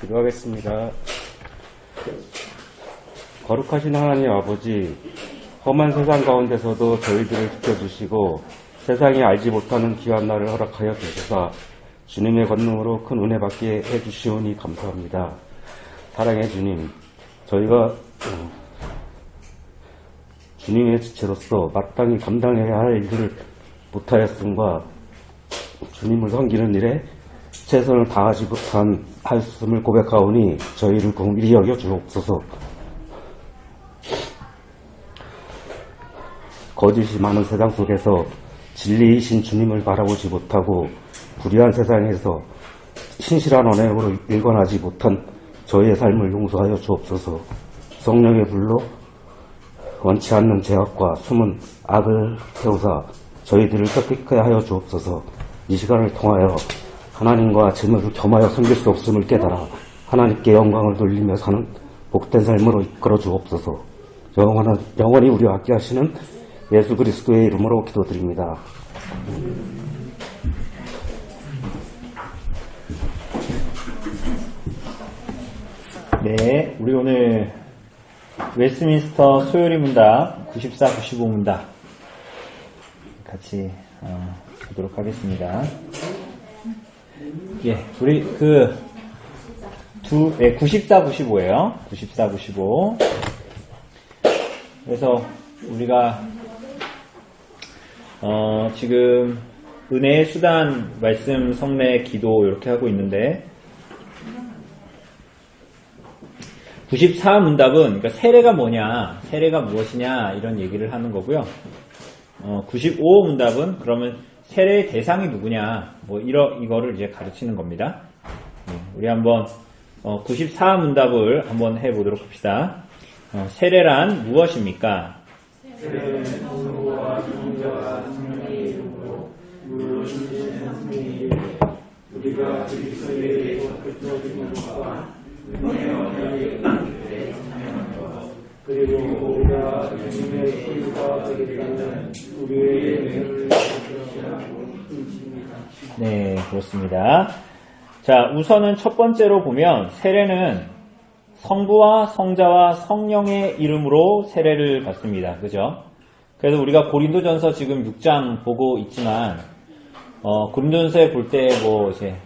기도하겠습니다. 거룩하신 하나님 아버지, 험한 세상 가운데서도 저희들을 지켜주시고 세상이 알지 못하는 귀한 날을 허락하여 주시사 주님의 권능으로 큰 은혜 받게 해주시오니 감사합니다. 사랑의 주님, 저희가 주님의 지체로서 마땅히 감당해야 할 일들을 못하였음과 주님을 섬기는 일에 최선을 다하지 못한 하였음을 고백하오니 저희를 긍휼히 여겨 주옵소서. 거짓이 많은 세상 속에서 진리이신 주님을 바라보지 못하고 불의한 세상에서 신실한 언행으로 일관하지 못한 저희의 삶을 용서하여 주옵소서. 성령의 불로 원치 않는 죄악과 숨은 악을 태우사 저희들을 깨끗하게 하여 주옵소서. 이 시간을 통하여 하나님과 재물을 겸하여 섬길 수 없음을 깨달아 하나님께 영광을 돌리며 사는 복된 삶으로 이끌어 주옵소서. 영원히 우리와 함께 하시는 예수 그리스도의 이름으로 기도드립니다. 네, 우리 오늘 웨스트민스터 소요리 문답 94, 95 문답 같이 보도록 하겠습니다. 예, 우리 94, 95예요. 94, 95. 그래서 우리가 지금 은혜의 수단 말씀 성례 기도 이렇게 하고 있는데 94 문답은 그러니까 세례가 뭐냐, 세례가 무엇이냐 이런 얘기를 하는 거고요. 95 문답은 그러면 세례의 대상이 누구냐 뭐 이거를 이제 가르치는 겁니다. 우리 한번 94 문답을 한번 해보도록 합시다. 세례란 무엇입니까? 세례는 성부와 성자와 성령의 이름으로 물을 주시는 성령의 우리가 그리스도에 대해서 그쳐진 것과 은혜의 언약의 은혜에 참여한 것 그리고 우리가 주님의 소유가 되게 되는 우리의 은혜를 주시라고 인식합니다. 네, 그렇습니다. 자, 우선은 첫 번째로 보면 세례는 성부와 성자와 성령의 이름으로 세례를 받습니다. 그죠? 그래서 우리가 고린도전서 지금 6장 보고 있지만 고린도전서에 볼 때 뭐 이제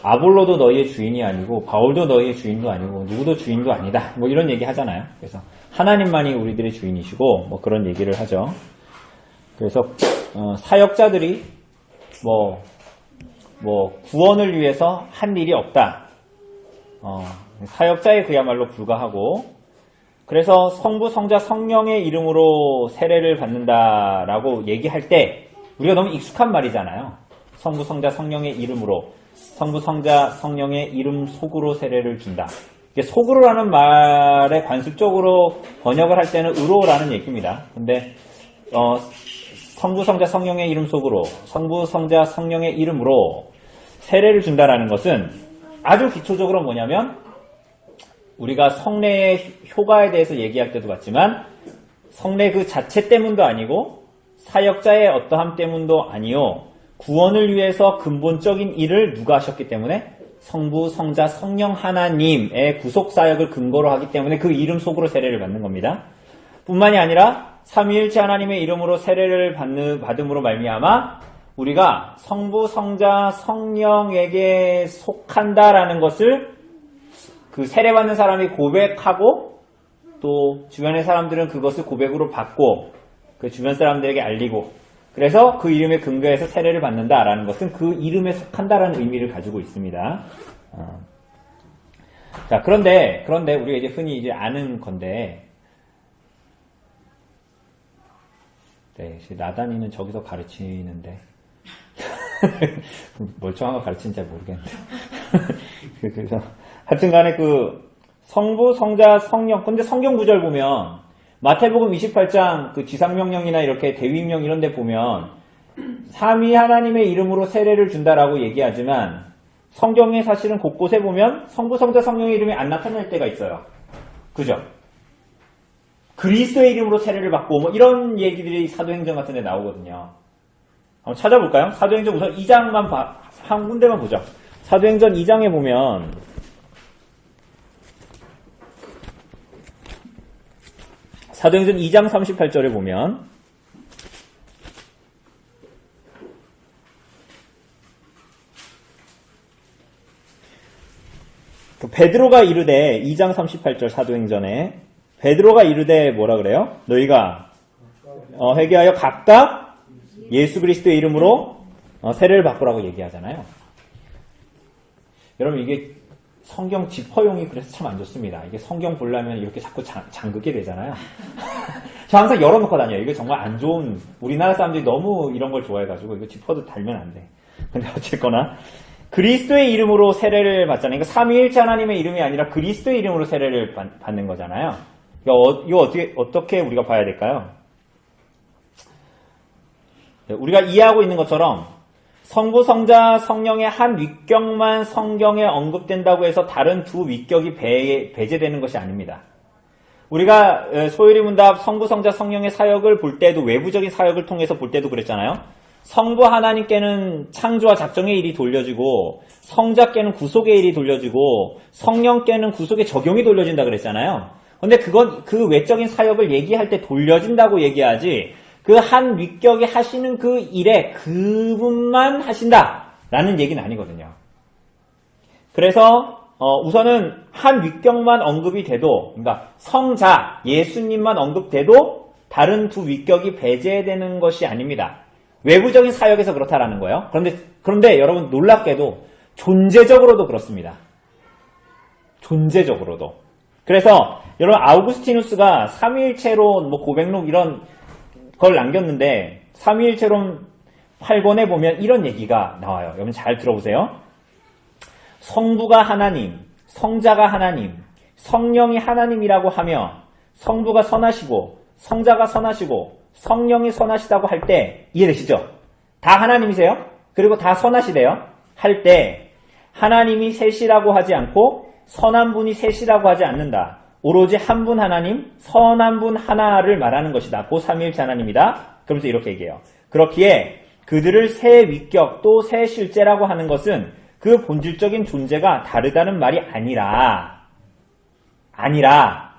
아볼로도 너희의 주인이 아니고 바울도 너희의 주인도 아니고 누구도 주인도 아니다. 뭐 이런 얘기 하잖아요. 그래서 하나님만이 우리들의 주인이시고 뭐 그런 얘기를 하죠. 그래서 사역자들이 뭐 구원을 위해서 한 일이 없다. 사역자에 그야말로 불과하고 그래서 성부, 성자, 성령의 이름으로 세례를 받는다라고 얘기할 때 우리가 너무 익숙한 말이잖아요. 성부, 성자, 성령의 이름으로 성부, 성자, 성령의 이름 속으로 세례를 준다. 이게 속으로라는 말에 관습적으로 번역을 할 때는 의로라는 얘기입니다. 근데 성부, 성자, 성령의 이름 속으로 성부, 성자, 성령의 이름으로 세례를 준다라는 것은 아주 기초적으로 뭐냐면 우리가 성례의 효과에 대해서 얘기할 때도 봤지만 성례 그 자체 때문도 아니고 사역자의 어떠함 때문도 아니요 구원을 위해서 근본적인 일을 누가 하셨기 때문에 성부, 성자, 성령 하나님의 구속사역을 근거로 하기 때문에 그 이름 속으로 세례를 받는 겁니다. 뿐만이 아니라 삼위일체 하나님의 이름으로 세례를 받음으로 말미암아 우리가 성부, 성자, 성령에게 속한다라는 것을 그 세례받는 사람이 고백하고 또 주변의 사람들은 그것을 고백으로 받고 그 주변 사람들에게 알리고 그래서 그 이름에 근거해서 세례를 받는다라는 것은 그 이름에 속한다라는 의미를 가지고 있습니다. 자, 그런데 우리가 이제 흔히 이제 아는 건데 네, 나단이는 저기서 가르치는데 멀쩡한 거 가르치는지 잘 모르겠는데 그래서 하여튼간에 그 성부, 성자, 성령 근데 성경 구절 보면 마태복음 28장 그 지상명령이나 이렇게 대위명 이런 데 보면 삼위 하나님의 이름으로 세례를 준다라고 얘기하지만 성경에 사실은 곳곳에 보면 성부, 성자, 성령의 이름이 안 나타날 때가 있어요. 그죠? 그리스도의 이름으로 세례를 받고 뭐 이런 얘기들이 사도행전 같은 데 나오거든요. 한번 찾아볼까요? 사도행전 우선 2장만 한 군데만 보죠. 사도행전 2장에 보면 사도행전 2장 38절에 보면 베드로가 이르되 2장 38절 사도행전에 베드로가 이르되 뭐라 그래요? 너희가 회개하여 각각 예수 그리스도의 이름으로 세례를 받고라고 얘기하잖아요. 여러분 이게 성경 지퍼용이 그래서 참 안 좋습니다. 이게 성경 보려면 이렇게 자꾸 잠그게 되잖아요. 저 항상 열어놓고 다녀요. 이게 정말 안 좋은, 우리나라 사람들이 너무 이런 걸 좋아해가지고 이거 지퍼도 달면 안 돼. 근데 어쨌거나 그리스도의 이름으로 세례를 받잖아요. 그러니까 삼위일체 하나님의 이름이 아니라 그리스도의 이름으로 세례를 받는 거잖아요. 이거 어떻게 우리가 봐야 될까요? 우리가 이해하고 있는 것처럼 성부, 성자, 성령의 한 위격만 성경에 언급된다고 해서 다른 두 위격이 배제되는 것이 아닙니다. 우리가 소요리 문답 성부, 성자, 성령의 사역을 볼 때도 외부적인 사역을 통해서 볼 때도 그랬잖아요. 성부 하나님께는 창조와 작정의 일이 돌려지고 성자께는 구속의 일이 돌려지고 성령께는 구속의 적용이 돌려진다 그랬잖아요. 근데 그건 그 외적인 사역을 얘기할 때 돌려진다고 얘기하지 그 한 위격이 하시는 그 일에 그분만 하신다라는 얘기는 아니거든요. 그래서 우선은 한 위격만 언급이 돼도, 그러니까 성자 예수님만 언급돼도 다른 두 위격이 배제되는 것이 아닙니다. 외부적인 사역에서 그렇다라는 거예요. 그런데 여러분 놀랍게도 존재적으로도 그렇습니다. 존재적으로도. 그래서 여러분 아우구스티누스가 삼위일체론 고백록 이런 걸 남겼는데 삼위일체론 8권에 보면 이런 얘기가 나와요. 여러분 잘 들어보세요. 성부가 하나님, 성자가 하나님, 성령이 하나님이라고 하며 성부가 선하시고 성자가 선하시고 성령이 선하시다고 할 때 이해되시죠? 다 하나님이세요? 그리고 다 선하시대요? 할 때 하나님이 셋이라고 하지 않고 선한 분이 셋이라고 하지 않는다. 오로지 한 분 하나님, 선한 분 하나를 말하는 것이다. 그 삼위일체 하나님이다. 그러면서 이렇게 얘기해요. 그렇기에 그들을 세 위격 또 세 실제라고 하는 것은 그 본질적인 존재가 다르다는 말이 아니라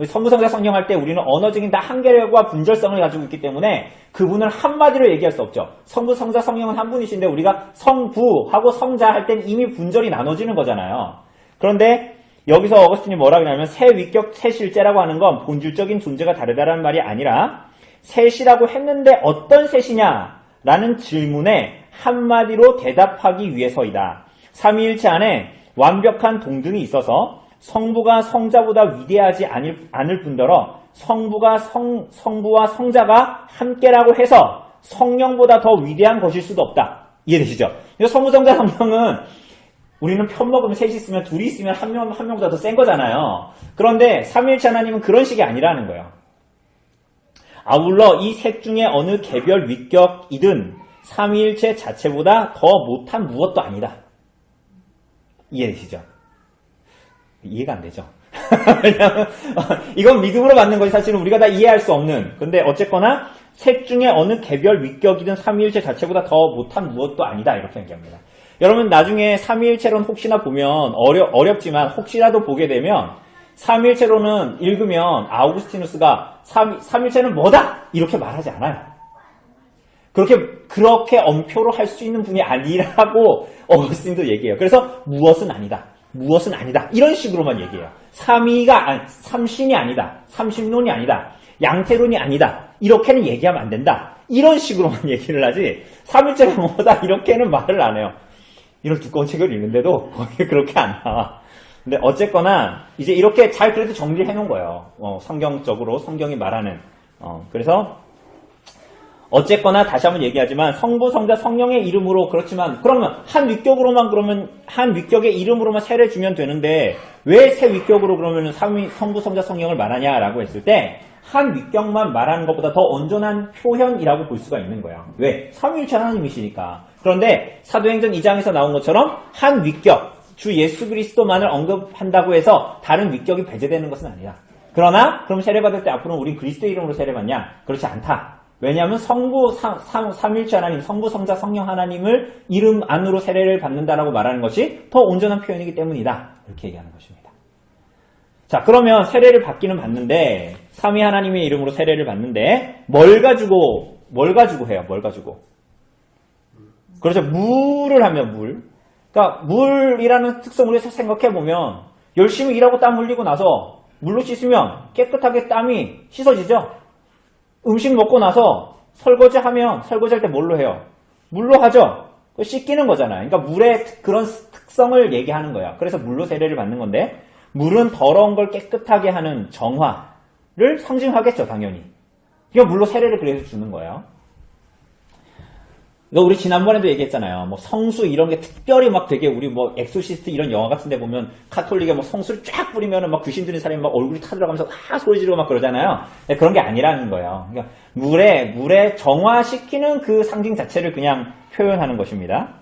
성부, 성자, 성령 할 때 우리는 언어적인 다 한계력과 분절성을 가지고 있기 때문에 그분을 한마디로 얘기할 수 없죠. 성부, 성자, 성령은 한 분이신데 우리가 성부하고 성자 할 땐 이미 분절이 나눠지는 거잖아요. 그런데 여기서 어거스틴이 뭐라 그러냐면 세 위격, 세 실제라고 하는 건 본질적인 존재가 다르다는 말이 아니라 셋이라고 했는데 어떤 셋이냐라는 질문에 한마디로 대답하기 위해서이다. 삼위일체 안에 완벽한 동등이 있어서 성부가 성자보다 위대하지 않을 뿐더러 성부와 성자가 함께라고 해서 성령보다 더 위대한 것일 수도 없다. 이해되시죠? 성부, 성자, 성령은 우리는 편먹으면 셋이 있으면 둘이 있으면 한 명보다 더 센 거잖아요. 그런데 삼위일체 하나님은 그런 식이 아니라는 거예요. 아울러 이 셋 중에 어느 개별 위격이든 삼위일체 자체보다 더 못한 무엇도 아니다. 이해되시죠? 이해가 안 되죠. 왜냐하면 이건 믿음으로 받는 것이 사실은 우리가 다 이해할 수 없는, 근데 어쨌거나 셋 중에 어느 개별 위격이든 삼위일체 자체보다 더 못한 무엇도 아니다 이렇게 얘기합니다. 여러분 나중에 삼위일체론 혹시나 보면 어렵지만 혹시라도 보게 되면 삼위일체론은 읽으면 아우구스티누스가 삼위일체는 뭐다 이렇게 말하지 않아요. 그렇게 엄표로 할 수 있는 분이 아니라고 어거스틴도 얘기해요. 그래서 무엇은 아니다 이런 식으로만 얘기해요. 삼신이 아니다, 삼신론이 아니다, 양태론이 아니다 이렇게는 얘기하면 안 된다 이런 식으로만 얘기를 하지 삼위일체가 뭐다 이렇게는 말을 안 해요. 이런 두꺼운 책을 읽는데도 거기 그렇게 안 나와. 근데 어쨌거나 이제 이렇게 잘 그래도 정리를 해놓은 거예요. 성경적으로 성경이 말하는. 그래서 어쨌거나 다시 한번 얘기하지만 성부, 성자, 성령의 이름으로 그렇지만 그러면 한 위격의 이름으로만 세례 주면 되는데 왜 세 위격으로 그러면 성부, 성자, 성령을 말하냐라고 했을 때 한 위격만 말하는 것보다 더 온전한 표현이라고 볼 수가 있는 거예요. 왜? 삼위일체 하나님이시니까. 그런데 사도행전 2장에서 나온 것처럼 한 위격, 주 예수 그리스도만을 언급한다고 해서 다른 위격이 배제되는 것은 아니다. 그러나 그럼 세례받을 때 앞으로 우린 그리스도의 이름으로 세례받냐? 그렇지 않다. 왜냐하면 삼위일체 하나님, 성부, 성자, 성령 하나님을 이름 안으로 세례를 받는다라고 말하는 것이 더 온전한 표현이기 때문이다. 이렇게 얘기하는 것입니다. 자, 그러면 세례를 받기는 받는데, 삼위 하나님의 이름으로 세례를 받는데, 뭘 가지고 해요? 뭘 가지고? 그렇죠. 물을 하면 물. 그러니까 물이라는 특성을 생각해보면, 열심히 일하고 땀 흘리고 나서 물로 씻으면 깨끗하게 땀이 씻어지죠? 음식 먹고 나서 설거지할 때 뭘로 해요? 물로 하죠? 씻기는 거잖아요. 그러니까 물의 그런 특성을 얘기하는 거야. 그래서 물로 세례를 받는 건데, 물은 더러운 걸 깨끗하게 하는 정화를 상징하겠죠, 당연히. 그러니까 물로 세례를 그래서 주는 거예요. 이거 우리 지난번에도 얘기했잖아요. 뭐 성수 이런 게 특별히 막 되게 우리 뭐 엑소시스트 이런 영화 같은 데 보면 카톨릭에 뭐 성수를 쫙 뿌리면은 막 귀신 들린 사람이 막 얼굴이 타들어가면서 소리 지르고 막 그러잖아요. 그런 게 아니라는 거예요. 그러니까 물에 정화시키는 그 상징 자체를 그냥 표현하는 것입니다.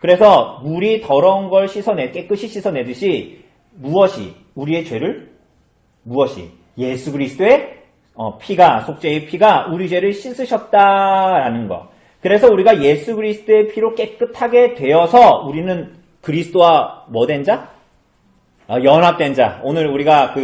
그래서 물이 더러운 걸 깨끗이 씻어내듯이 우리의 죄를 예수 그리스도의 속죄의 피가 우리 죄를 씻으셨다라는 거. 그래서 우리가 예수 그리스도의 피로 깨끗하게 되어서 우리는 그리스도와 된 자? 연합된 자. 오늘 우리가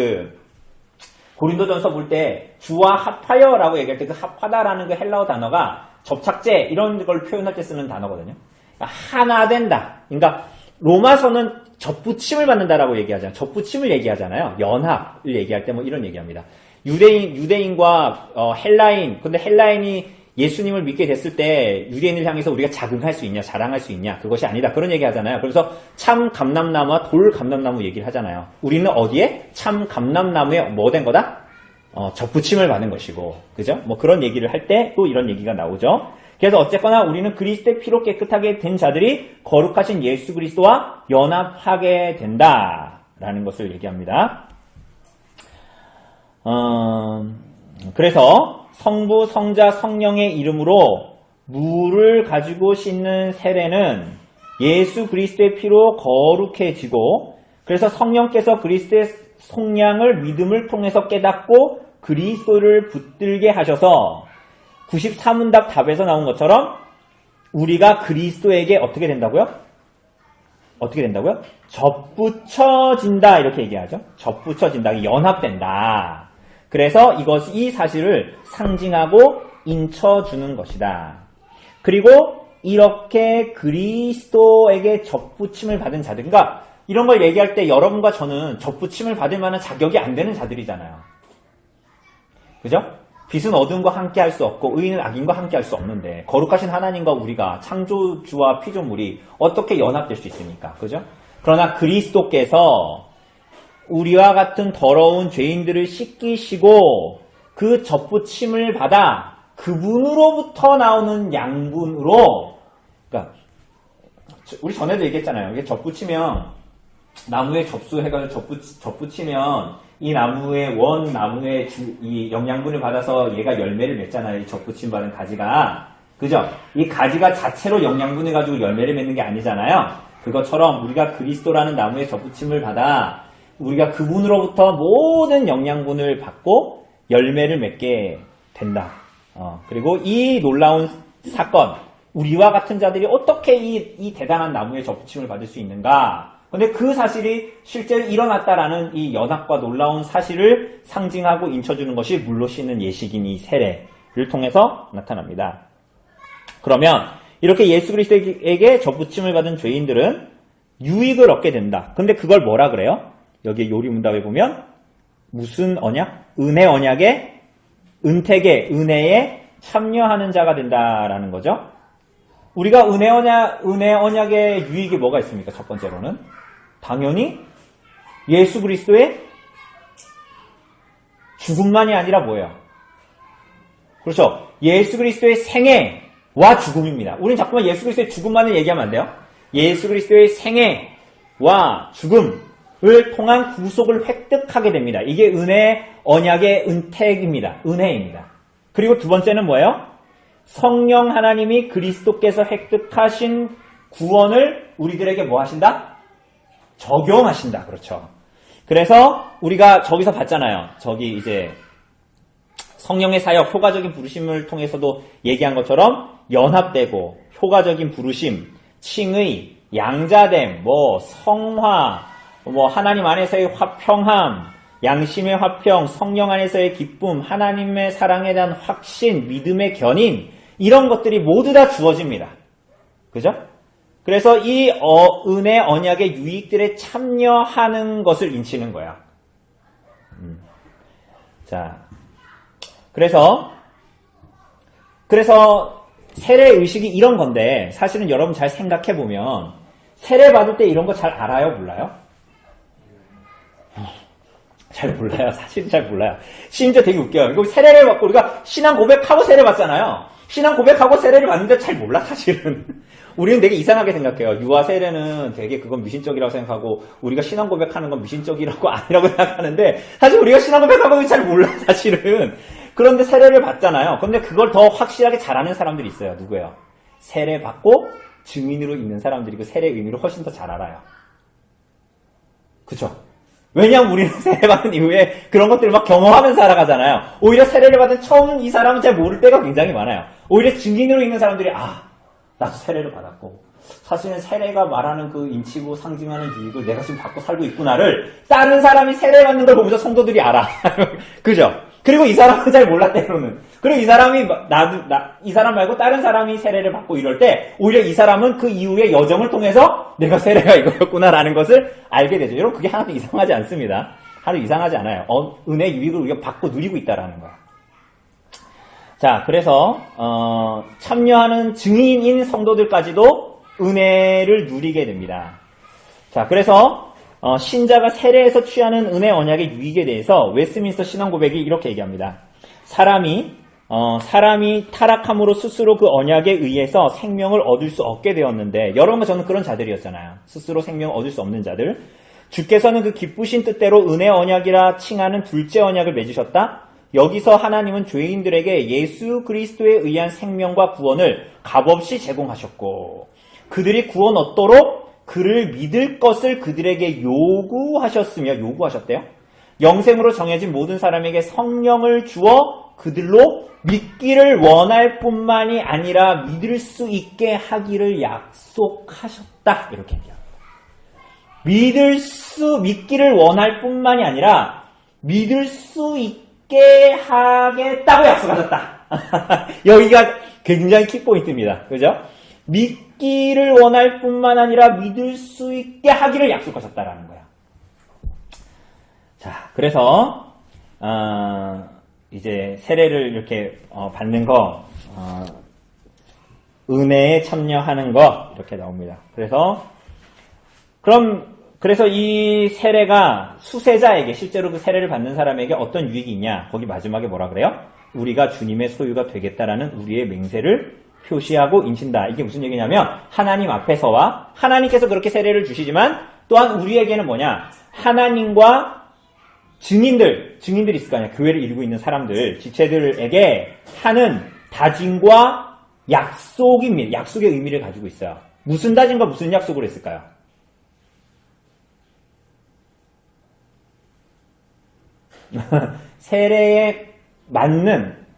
고린도전서 볼 때 주와 합하여라고 얘기할 때 그 합하다라는 그 헬라어 단어가 접착제 이런 걸 표현할 때 쓰는 단어거든요. 그러니까 하나 된다. 그러니까 로마서는 접붙임을 받는다라고 얘기하잖아요. 접붙임을 얘기하잖아요. 연합을 얘기할 때 뭐 이런 얘기합니다. 유대인과 헬라인. 근데 헬라인이 예수님을 믿게 됐을 때 유대인을 향해서 우리가 자긍할 수 있냐, 자랑할 수 있냐, 그것이 아니다. 그런 얘기 하잖아요. 그래서 참 감람나무와 돌 감람나무 얘기를 하잖아요. 우리는 어디에? 참 감람나무에 뭐 된 거다? 접붙임을 받은 것이고, 그죠? 뭐 그런 얘기를 할 때 또 이런 얘기가 나오죠. 그래서 어쨌거나 우리는 그리스도의 피로 깨끗하게 된 자들이 거룩하신 예수 그리스도와 연합하게 된다라는 것을 얘기합니다. 그래서 성부, 성자, 성령의 이름으로 물을 가지고 씻는 세례는 예수 그리스도의 피로 거룩해지고, 그래서 성령께서 그리스도의 속량을 믿음을 통해서 깨닫고 그리스도를 붙들게 하셔서 94문답 답에서 나온 것처럼 우리가 그리스도에게 어떻게 된다고요? 접붙여진다 이렇게 얘기하죠. 접붙여진다. 연합된다. 그래서 이 사실을 상징하고 인쳐주는 것이다. 그리고 이렇게 그리스도에게 접붙임을 받은 자들, 그러니까 이런 걸 얘기할 때 여러분과 저는 접붙임을 받을 만한 자격이 안 되는 자들이잖아요. 그죠? 빛은 어둠과 함께 할 수 없고 의인은 악인과 함께 할 수 없는데 거룩하신 하나님과 우리가 창조주와 피조물이 어떻게 연합될 수 있습니까? 그죠? 그러나 그리스도께서 우리와 같은 더러운 죄인들을 씻기시고 그 접붙임을 받아 그분으로부터 나오는 양분으로, 그러니까 우리 전에도 얘기했잖아요. 이게 접붙이면 나무에 접수해가지고 접붙이면 이 나무의 나무의 이 영양분을 받아서 얘가 열매를 맺잖아요. 이 접붙임 받은 가지가. 그죠? 이 가지가 자체로 영양분을 가지고 열매를 맺는 게 아니잖아요. 그것처럼 우리가 그리스도라는 나무의 접붙임을 받아 우리가 그분으로부터 모든 영양분을 받고 열매를 맺게 된다. 그리고 이 놀라운 사건, 우리와 같은 자들이 어떻게 이 대단한 나무의 접붙임을 받을 수 있는가? 근데 그 사실이 실제로 일어났다라는 이 연합과 놀라운 사실을 상징하고 인쳐주는 것이 물로 씻는 예식인 이 세례를 통해서 나타납니다. 그러면 이렇게 예수 그리스도에게 접붙임을 받은 죄인들은 유익을 얻게 된다. 근데 그걸 뭐라 그래요? 여기 요리문답에 보면 무슨 언약? 은혜 언약의 은택의 은혜에 참여하는 자가 된다라는 거죠. 우리가 은혜 언약의 유익이 뭐가 있습니까? 첫 번째로는 당연히 예수 그리스도의 죽음만이 아니라 뭐예요? 그렇죠. 예수 그리스도의 생애와 죽음입니다. 우리는 자꾸만 예수 그리스도의 죽음만을 얘기하면 안 돼요. 예수 그리스도의 생애와 죽음을 통한 구속을 획득하게 됩니다. 이게 은혜 언약의 은택입니다. 은혜입니다. 그리고 두 번째는 뭐예요? 성령 하나님이 그리스도께서 획득하신 구원을 우리들에게 뭐 하신다? 적용하신다. 그렇죠. 그래서 우리가 저기서 봤잖아요. 저기 이제 성령의 사역, 효과적인 부르심을 통해서도 얘기한 것처럼 연합되고 효과적인 부르심, 칭의, 양자됨, 성화, 하나님 안에서의 화평함, 양심의 화평, 성령 안에서의 기쁨, 하나님의 사랑에 대한 확신, 믿음의 견인, 이런 것들이 모두 다 주어집니다. 그죠? 그래서 이 은혜 언약의 유익들에 참여하는 것을 인치는 거야. 자, 그래서 세례 의식이 이런 건데, 사실은 여러분 잘 생각해 보면 세례 받을 때 이런 거 잘 알아요, 몰라요? 잘 몰라요. 사실은 잘 몰라요. 심지어 되게 웃겨요. 이거 세례를 받고 우리가 신앙 고백하고 세례 받잖아요. 신앙 고백하고 세례를 받는데 잘 몰라, 사실은. 우리는 되게 이상하게 생각해요. 유아 세례는 되게 그건 미신적이라고 생각하고, 우리가 신앙 고백하는 건 미신적이라고 아니라고 생각하는데, 사실 우리가 신앙 고백하고 잘 몰라, 사실은. 그런데 세례를 받잖아요. 그런데 그걸 더 확실하게 잘하는 사람들이 있어요. 누구예요? 세례 받고 증인으로 있는 사람들이 그 세례 의미를 훨씬 더 잘 알아요. 그쵸? 왜냐하면 우리는 세례 받은 이후에 그런 것들을 막 경험하면서 살아가잖아요. 오히려 세례를 받은 처음 이 사람은 잘 모를 때가 굉장히 많아요. 오히려 증인으로 있는 사람들이 나도 세례를 받았고, 사실은 세례가 말하는 그 인치고 상징하는 유익을 내가 지금 받고 살고 있구나를 다른 사람이 세례 받는 걸 보면서 성도들이 알아. 그죠? 그리고 이 사람은 잘 몰라, 때로는. 그리고 이 사람이 이 사람 말고 다른 사람이 세례를 받고 이럴 때 오히려 이 사람은 그 이후의 여정을 통해서 내가 세례가 이거였구나라는 것을 알게 되죠. 여러분, 그게 하나도 이상하지 않습니다. 하나도 이상하지 않아요. 은혜 유익을 우리가 받고 누리고 있다라는 거예요. 자, 그래서 참여하는 증인인 성도들까지도 은혜를 누리게 됩니다. 자, 그래서 신자가 세례에서 취하는 은혜 언약의 유익에 대해서 웨스트민스터 신앙고백이 이렇게 얘기합니다. 사람이 타락함으로 스스로 그 언약에 의해서 생명을 얻을 수 없게 되었는데, 여러분과 저는 그런 자들이었잖아요. 스스로 생명을 얻을 수 없는 자들. 주께서는 그 기쁘신 뜻대로 은혜 언약이라 칭하는 둘째 언약을 맺으셨다. 여기서 하나님은 죄인들에게 예수 그리스도에 의한 생명과 구원을 값없이 제공하셨고, 그들이 구원 얻도록 그를 믿을 것을 그들에게 요구하셨대요. 영생으로 정해진 모든 사람에게 성령을 주어 그들로 믿기를 원할 뿐만이 아니라 믿을 수 있게 하기를 약속하셨다. 이렇게 얘기합니다. 믿기를 원할 뿐만이 아니라 믿을 수 있게 하겠다고 약속하셨다. 여기가 굉장히 키포인트입니다. 그죠? 믿기를 원할 뿐만 아니라 믿을 수 있게 하기를 약속하셨다라는 거야. 자, 그래서 이제 세례를 이렇게 받는 거, 은혜에 참여하는 거 이렇게 나옵니다. 그래서 이 세례가 수세자에게, 실제로 그 세례를 받는 사람에게 어떤 유익이 있냐? 거기 마지막에 뭐라 그래요? 우리가 주님의 소유가 되겠다라는 우리의 맹세를 표시하고 인친다. 이게 무슨 얘기냐면, 하나님 앞에서와 하나님께서 그렇게 세례를 주시지만 또한 우리에게는 뭐냐? 하나님과 증인들이 있을 거 아니야. 교회를 이루고 있는 사람들, 지체들에게 하는 다짐과 약속입니다. 약속의 의미를 가지고 있어요. 무슨 다짐과 무슨 약속을 했을까요? 세례에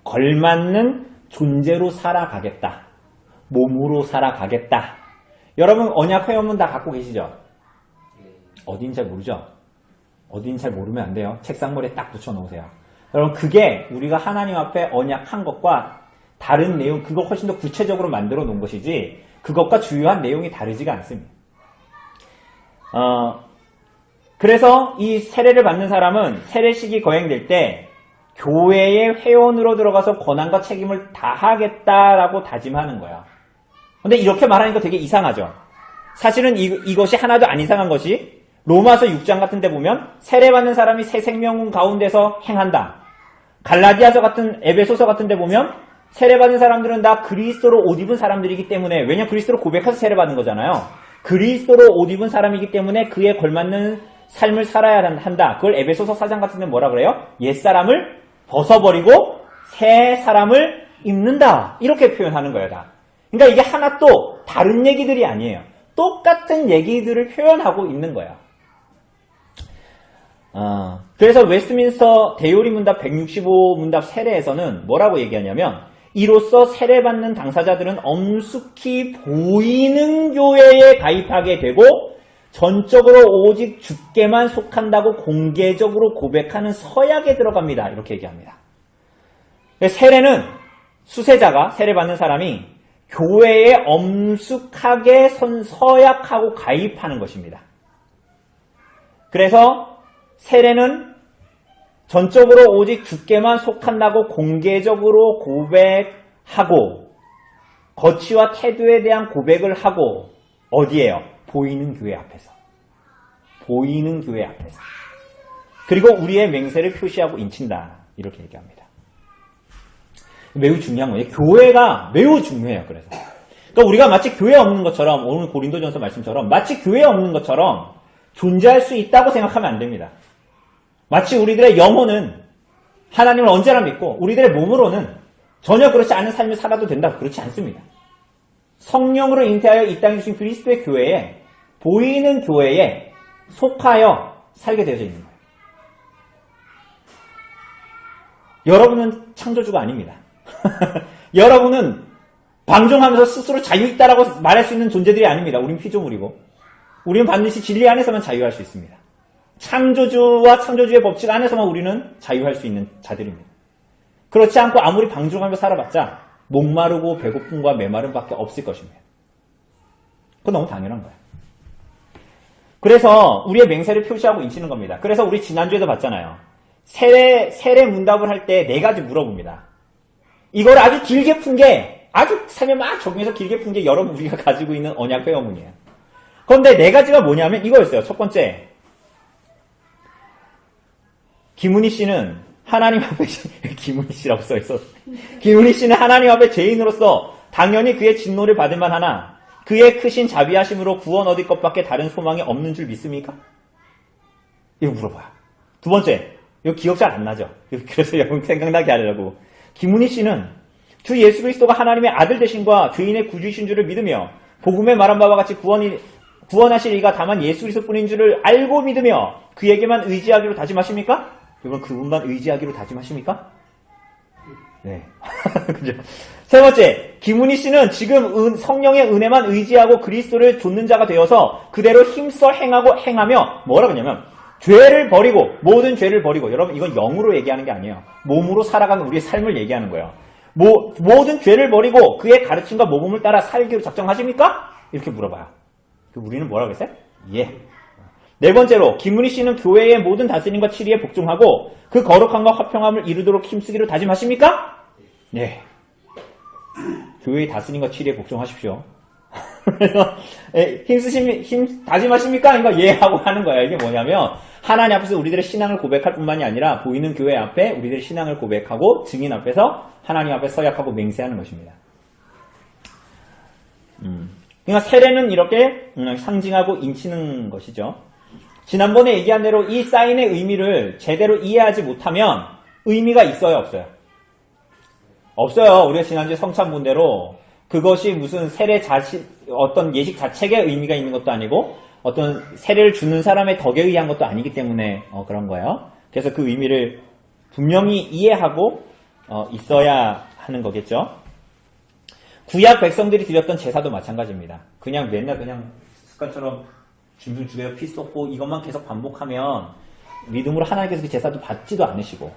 걸맞는 존재로 살아가겠다. 몸으로 살아가겠다. 여러분, 언약 회원문 다 갖고 계시죠? 어딘지 잘 모르죠? 어딘지 잘 모르면 안 돼요. 책상머리에 딱 붙여놓으세요. 여러분, 그게 우리가 하나님 앞에 언약한 것과 다른 내용, 그거 훨씬 더 구체적으로 만들어 놓은 것이지, 그것과 주요한 내용이 다르지가 않습니다. 그래서 이 세례를 받는 사람은 세례식이 거행될 때 교회의 회원으로 들어가서 권한과 책임을 다하겠다라고 다짐하는 거야. 근데 이렇게 말하니까 되게 이상하죠. 사실은 이것이 하나도 안 이상한 것이, 로마서 6장 같은 데 보면 세례받는 사람이 새 생명 가운데서 행한다. 갈라디아서 같은, 에베소서 같은 데 보면 세례받은 사람들은 다 그리스도로 옷 입은 사람들이기 때문에, 왜냐면 그리스도로 고백해서 세례받는 거잖아요. 그리스도로 옷 입은 사람이기 때문에 그에 걸맞는 삶을 살아야 한다. 그걸 에베소서 4장 같은 데 뭐라 그래요? 옛사람을 벗어버리고 새 사람을 입는다. 이렇게 표현하는 거예요, 다. 그러니까 이게 하나 또 다른 얘기들이 아니에요. 똑같은 얘기들을 표현하고 있는 거예요. 그래서 웨스트민스터 대요리 문답 165문답 세례에서는 뭐라고 얘기하냐면 이로써 세례받는 당사자들은 엄숙히 보이는 교회에 가입하게 되고 전적으로 오직 주께만 속한다고 공개적으로 고백하는 서약에 들어갑니다. 이렇게 얘기합니다. 세례는 수세자가 세례받는 사람이 교회에 엄숙하게 서약하고 가입하는 것입니다. 그래서 세례는 전적으로 오직 주께만 속한다고 공개적으로 고백하고 거취와 태도에 대한 고백을 하고 어디에요? 보이는 교회 앞에서. 보이는 교회 앞에서. 그리고 우리의 맹세를 표시하고 인친다. 이렇게 얘기합니다. 매우 중요한 거예요. 교회가 매우 중요해요. 그래서. 그러니까 우리가 마치 교회 없는 것처럼 오늘 고린도전서 말씀처럼 마치 교회 없는 것처럼 존재할 수 있다고 생각하면 안 됩니다. 마치 우리들의 영혼은 하나님을 언제나 믿고 우리들의 몸으로는 전혀 그렇지 않은 삶을 살아도 된다. 그렇지 않습니다. 성령으로 잉태하여 이 땅에 주신 그리스도의 교회에 보이는 교회에 속하여 살게 되어져 있는 거예요. 여러분은 창조주가 아닙니다. 여러분은 방종하면서 스스로 자유있다라고 말할 수 있는 존재들이 아닙니다. 우린 피조물이고 우리는 반드시 진리 안에서만 자유할 수 있습니다. 창조주와 창조주의 법칙 안에서만 우리는 자유할 수 있는 자들입니다. 그렇지 않고 아무리 방종하며 살아봤자 목마르고 배고픔과 메마름밖에 없을 것입니다. 그건 너무 당연한 거예요. 그래서 우리의 맹세를 표시하고 인치는 겁니다. 그래서 우리 지난주에도 봤잖아요. 세례 문답을 할 때 4가지 물어봅니다. 이걸 아주 길게 푼 게 아주 삶에 막 적용해서 길게 푼 게 여러분 우리가 가지고 있는 언약 회화문이에요. 그런데 4가지가 뭐냐면 이거였어요. 첫 번째, 김은희 씨는 하나님 앞에 김은희 씨라고 써있었어. 김은희 씨는 하나님 앞에 죄인으로서 당연히 그의 진노를 받을 만하나 그의 크신 자비하심으로 구원 얻을 것밖에 다른 소망이 없는 줄 믿습니까? 이거 물어봐요. 두 번째, 이거 기억 잘 안 나죠? 그래서 여러분 생각나게 하려고. 김은희 씨는 주 예수 그리스도가 하나님의 아들 되신과 죄인의 구주이신 줄을 믿으며 복음에 말한 바와 같이 구원하실 이가 다만 예수 그리스도뿐인 줄을 알고 믿으며 그에게만 의지하기로 다짐하십니까? 여러분 그분만 의지하기로 다짐하십니까? 네. 그죠? 세 번째, 김은희 씨는 지금 성령의 은혜만 의지하고 그리스도를 좇는 자가 되어서 그대로 힘써 행하며 뭐라고 하냐면 죄를 버리고 모든 죄를 버리고 여러분 이건 영으로 얘기하는 게 아니에요. 몸으로 살아가는 우리의 삶을 얘기하는 거예요. 모든 죄를 버리고 그의 가르침과 모범을 따라 살기로 작정하십니까? 이렇게 물어봐요. 우리는 뭐라고 했어요? 예. 네 번째로 김은희 씨는 교회의 모든 다스림과 치리에 복종하고 그 거룩함과 화평함을 이루도록 힘쓰기로 다짐하십니까? 네. 교회의 다스림과 치리에 복종하십시오. 그래서 다짐하십니까? 그러니까 예 하고 하는 거야. 이게 뭐냐면 하나님 앞에서 우리들의 신앙을 고백할 뿐만이 아니라 보이는 교회 앞에 우리들의 신앙을 고백하고 증인 앞에서 하나님 앞에 서약하고 맹세하는 것입니다. 그러니까 세례는 이렇게 상징하고 인치는 것이죠. 지난번에 얘기한 대로 이 사인의 의미를 제대로 이해하지 못하면 의미가 있어요, 없어요? 없어요. 우리가 지난주에 성찬 본 대로 그것이 무슨 세례 어떤 예식 자체의 의미가 있는 것도 아니고 어떤 세례를 주는 사람의 덕에 의한 것도 아니기 때문에 그런 거예요. 그래서 그 의미를 분명히 이해하고 있어야 하는 거겠죠. 구약 백성들이 드렸던 제사도 마찬가지입니다. 그냥 맨날 그냥 습관처럼 짐승 죽여 피 쏟고 이것만 계속 반복하면 믿음으로 하나님께서 그 제사도 받지도 않으시고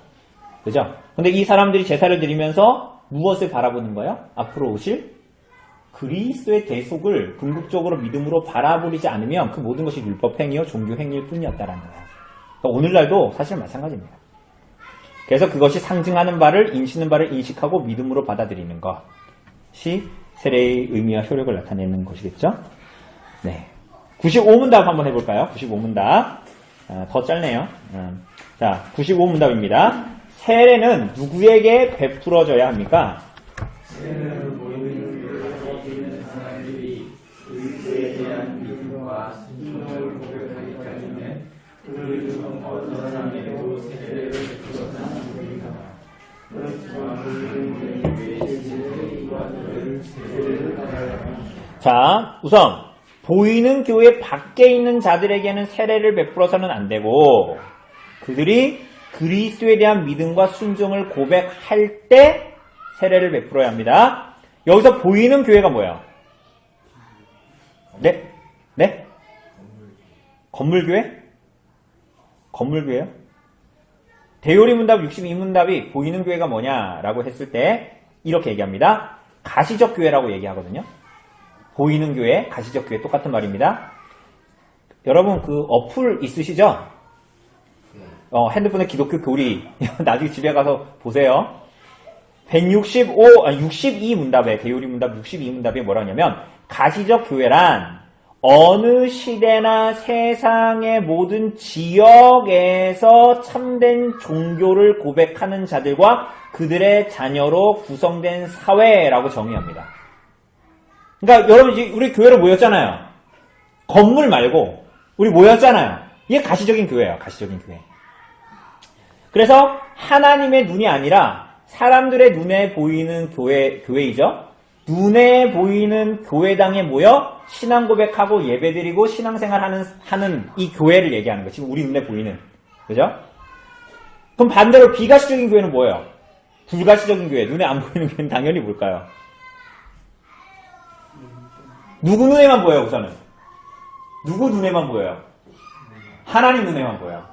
그죠? 근데 이 사람들이 제사를 드리면서 무엇을 바라보는 거예요? 앞으로 오실 그리스도의 대속을 궁극적으로 믿음으로 바라보지 않으면 그 모든 것이 율법행위요 종교행위일 뿐이었다라는 거예요. 그러니까 오늘날도 사실 마찬가지입니다. 그래서 그것이 상징하는 바를 인치는 바를 인식하고 믿음으로 받아들이는 것이 세례의 의미와 효력을 나타내는 것이겠죠. 네. 95문답 한번 해볼까요? 95문답. 더 짧네요. 자, 95문답입니다. 세례는 누구에게 베풀어져야 합니까? 세례는 모이는 교회에 있는 사람들이 그리스도에 대한 믿음과 순종을 고백하기 때문에 그들 중 어떤 사람에게도 세례를 베풀어서는 됩니다. 그렇지만 우리는 교회의 세례의관들을 세례를 받아야 합니다. 자, 우선 보이는 교회 밖에 있는 자들에게는 세례를 베풀어서는 안 되고 그들이 그리스도에 대한 믿음과 순종을 고백할 때 세례를 베풀어야 합니다. 여기서 보이는 교회가 뭐예요? 네? 네? 건물교회? 건물교회요? 대요리문답 62문답이 보이는 교회가 뭐냐라고 했을 때 이렇게 얘기합니다. 가시적 교회라고 얘기하거든요. 보이는 교회, 가시적 교회 똑같은 말입니다. 여러분 그 어플 있으시죠? 핸드폰에 기독교 교리 나중에 집에 가서 보세요. 62문답에 대요리문답 62문답에 뭐라 하냐면 가시적 교회란 어느 시대나 세상의 모든 지역에서 참된 종교를 고백하는 자들과 그들의 자녀로 구성된 사회라고 정의합니다. 그러니까 여러분 우리 교회로 모였잖아요. 건물 말고 우리 모였잖아요. 이게 가시적인 교회예요. 가시적인 교회. 그래서 하나님의 눈이 아니라 사람들의 눈에 보이는 교회이죠. 눈에 보이는 교회당에 모여 신앙 고백하고 예배드리고 신앙생활 하는 이 교회를 얘기하는 거예요. 지금 우리 눈에 보이는. 그죠? 그럼 반대로 비가시적인 교회는 뭐예요? 불가시적인 교회, 눈에 안 보이는 교회는 당연히 뭘까요? 누구 눈에만 보여요, 우선은? 누구 눈에만 보여요? 하나님 눈에만 보여요.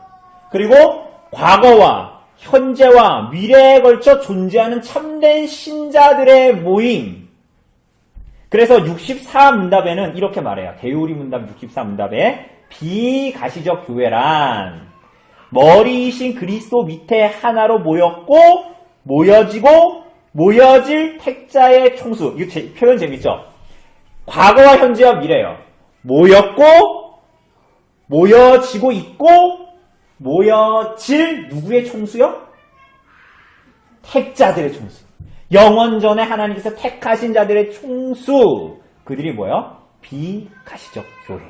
그리고 과거와 현재와 미래에 걸쳐 존재하는 참된 신자들의 모임. 그래서 64문답에는 이렇게 말해요. 대요리문답 64문답에 비가시적 교회란 머리이신 그리스도 밑에 하나로 모였고 모여지고 모여질 택자의 총수. 이거 표현 재밌죠? 과거와 현재와 미래예요. 모였고 모여지고 있고 모여질 누구의 총수요? 택자들의 총수. 영원전에 하나님께서 택하신 자들의 총수. 그들이 뭐예요? 비가시적 교회.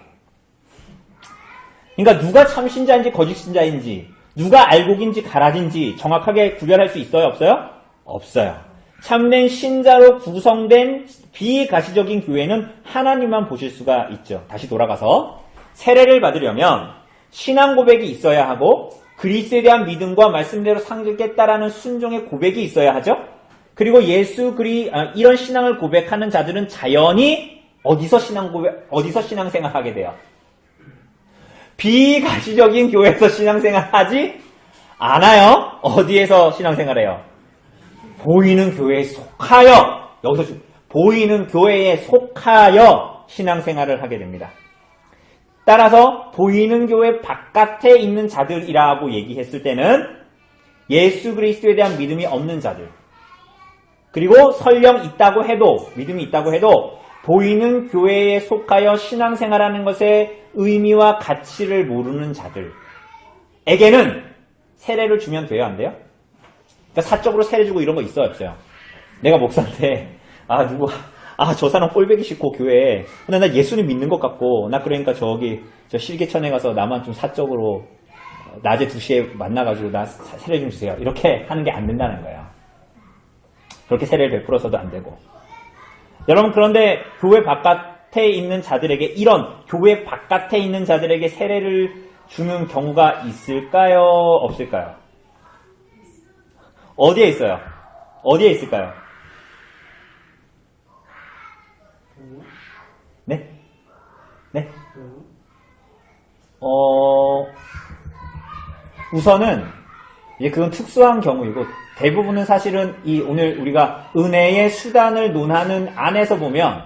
그러니까 누가 참신자인지 거짓신자인지 누가 알곡인지 가라진지 정확하게 구별할 수 있어요? 없어요? 없어요. 참된 신자로 구성된 비가시적인 교회는 하나님만 보실 수가 있죠. 다시 돌아가서 세례를 받으려면 신앙 고백이 있어야 하고 그리스도에 대한 믿음과 말씀대로 상급겠다라는 순종의 고백이 있어야 하죠. 그리고 이런 신앙을 고백하는 자들은 자연히 어디서 신앙생활하게 돼요? 비가시적인 교회에서 신앙생활하지 않아요. 어디에서 신앙생활해요? 보이는 교회에 속하여, 여기서 보이는 교회에 속하여 신앙생활을 하게 됩니다. 따라서 보이는 교회 바깥에 있는 자들이라고 얘기했을 때는 예수 그리스도에 대한 믿음이 없는 자들, 그리고 설령 있다고 해도, 믿음이 있다고 해도 보이는 교회에 속하여 신앙생활하는 것의 의미와 가치를 모르는 자들에게는 세례를 주면 돼요, 안 돼요? 그러니까 사적으로 세례 주고 이런 거 있어요, 없어요? 내가 목사한테 저 사람 꼴배기 싫고 교회에 근데 나 예수님 믿는 것 같고 나 그러니까 저 실개천에 가서 나만 좀 사적으로 낮에 2시에 만나가지고 나 세례 좀 주세요. 이렇게 하는 게 안 된다는 거예요. 그렇게 세례를 베풀어서도 안 되고. 여러분 그런데 교회 바깥에 있는 자들에게 이런 교회 바깥에 있는 자들에게 세례를 주는 경우가 있을까요? 없을까요? 어디에 있어요? 어디에 있을까요? 네? 네? 우선은 이제 그건 특수한 경우이고 대부분은 사실은 오늘 우리가 은혜의 수단을 논하는 안에서 보면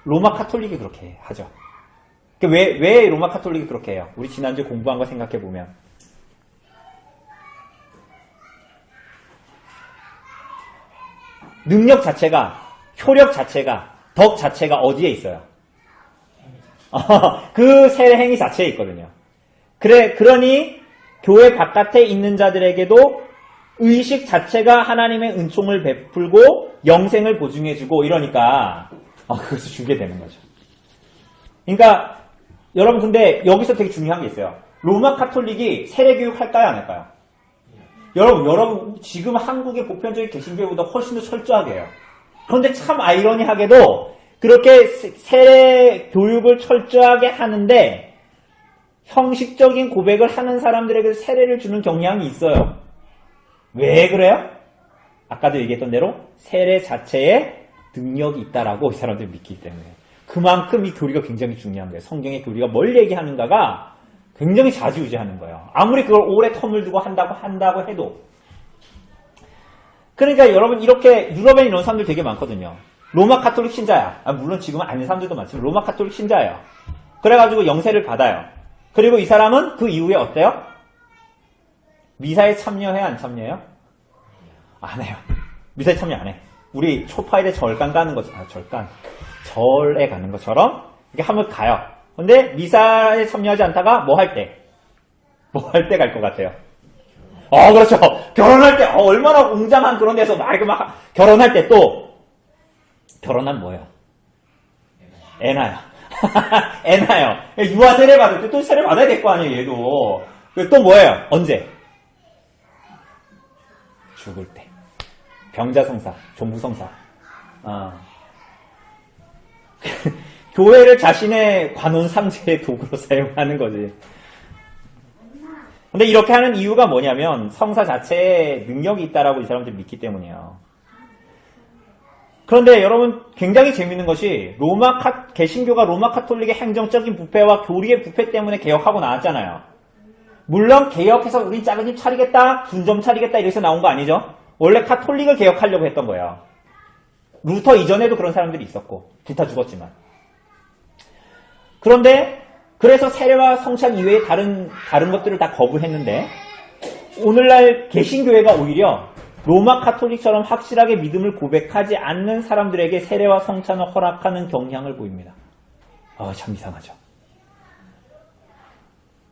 로마 카톨릭이 그렇게 하죠. 왜 로마 카톨릭이 그렇게 해요? 우리 지난주에 공부한 거 생각해 보면 능력 자체가, 효력 자체가, 덕 자체가 어디에 있어요? 그 세례 행위 자체에 있거든요. 그러니 교회 바깥에 있는 자들에게도 의식 자체가 하나님의 은총을 베풀고 영생을 보증해주고 이러니까 그것을 주게 되는 거죠. 그러니까 여러분 근데 여기서 되게 중요한 게 있어요. 로마 카톨릭이 세례 교육 할까요, 안 할까요? 여러분 지금 한국의 보편적인 개신교회보다 훨씬 더 철저하게 해요. 그런데 참 아이러니하게도 그렇게 세례 교육을 철저하게 하는데 형식적인 고백을 하는 사람들에게 세례를 주는 경향이 있어요. 왜 그래요? 아까도 얘기했던 대로 세례 자체에 능력이 있다라고 이 사람들이 믿기 때문에. 그만큼 이 교리가 굉장히 중요한 거예요. 성경의 교리가 뭘 얘기하는가가 굉장히 좌지우지하는 거예요. 아무리 그걸 오래 텀을 두고 한다고 해도. 그러니까 여러분 이렇게 유럽에 이런 사람들 되게 많거든요. 로마 카톨릭 신자야. 물론 지금은 아닌 사람들도 많지만 로마 카톨릭 신자예요. 그래가지고 영세를 받아요. 그리고 이 사람은 그 이후에 어때요? 미사에 참여해 안 참여해요? 안 해요. 미사에 참여 안 해. 우리 초파일에 절간 가는 거죠. 절에 가는 것처럼 이렇게 한번 가요. 근데 미사에 참여하지 않다가 뭐 할 때? 뭐 할 때 갈 것 같아요? 그렇죠. 결혼할 때, 얼마나 웅장한 그런 데서 막 결혼할 때 또, 결혼한 뭐예요? 애나요. 애나요. 유아 세례 받을 때 또 세례 받아야 될 거 아니에요, 얘도. 또 뭐예요? 언제? 죽을 때. 병자성사, 종부성사. 교회를 자신의 관혼상제의 도구로 사용하는 거지. 근데 이렇게 하는 이유가 뭐냐면 성사 자체에 능력이 있다라고 이 사람들이 믿기 때문이에요. 그런데 여러분 굉장히 재밌는 것이 개신교가 로마 카톨릭의 행정적인 부패와 교리의 부패 때문에 개혁하고 나왔잖아요. 물론 개혁해서 우린 작은 집 차리겠다, 분점 차리겠다 이래서 나온 거 아니죠? 원래 카톨릭을 개혁하려고 했던 거예요. 루터 이전에도 그런 사람들이 있었고 불타 죽었지만. 그런데 그래서 세례와 성찬 이외의 다른 것들을 다 거부했는데 오늘날 개신교회가 오히려 로마 카톨릭처럼 확실하게 믿음을 고백하지 않는 사람들에게 세례와 성찬을 허락하는 경향을 보입니다. 참 이상하죠.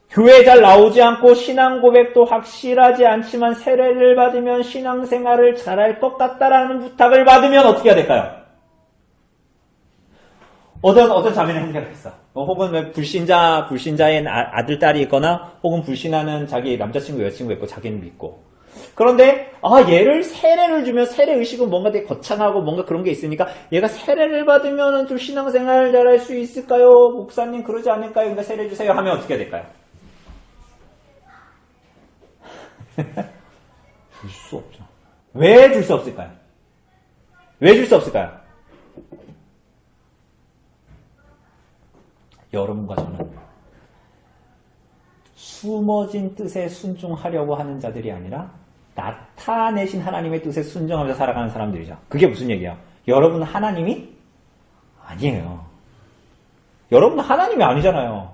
교회에 잘 나오지 않고 신앙 고백도 확실하지 않지만 세례를 받으면 신앙생활을 잘할 것 같다라는 부탁을 받으면 어떻게 해야 될까요? 어떤 자매는 형제가 있어. 혹은 불신자의 아들, 딸이 있거나 혹은 불신하는 자기 남자친구, 여자친구 있고 자기는 믿고. 그런데 얘를 세례를 주면 세례 의식은 뭔가 되게 거창하고 뭔가 그런 게 있으니까 얘가 세례를 받으면 좀 신앙생활 잘할 수 있을까요? 목사님 그러지 않을까요? 그러니까 세례 주세요 하면 어떻게 해야 될까요? 줄 수 없죠. 왜 줄 수 없을까요? 왜 줄 수 없을까요? 여러분과 저는 숨어진 뜻에 순종하려고 하는 자들이 아니라 나타내신 하나님의 뜻에 순종하면서 살아가는 사람들이죠. 그게 무슨 얘기야? 여러분은 하나님이 아니에요. 여러분은 하나님이 아니잖아요.